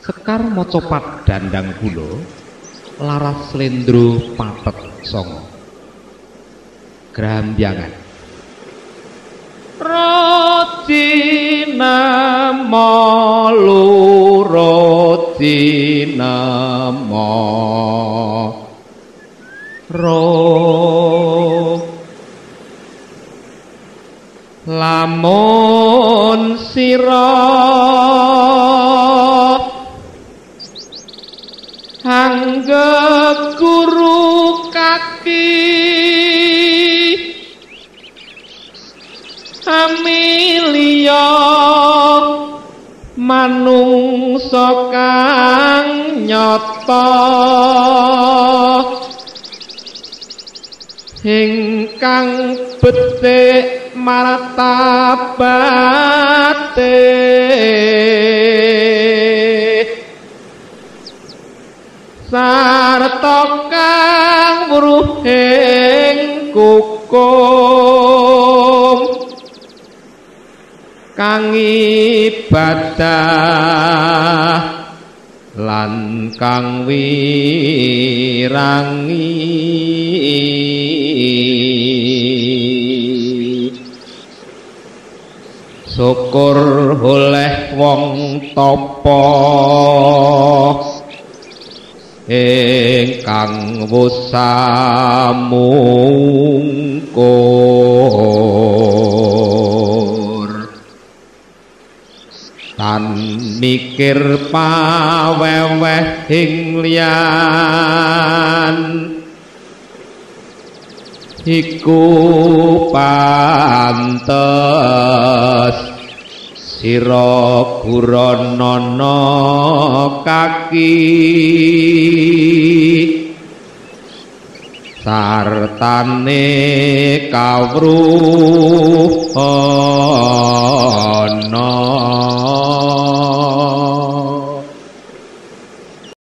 Sekar mocopat dandang kula laras slendro patet songo grambyangan Rocina malu Rocina lamun sira anggep guru kaki amilya manungsa kang nyata ingkang becik martabate sarta kang weruh ing kukum kang ibadah lan kang wirangi syukur oleh wong tapa ingkang wusamungkur tan mikir paweweh ing liyan iku pantes sira guranana kaki sartane kawruhana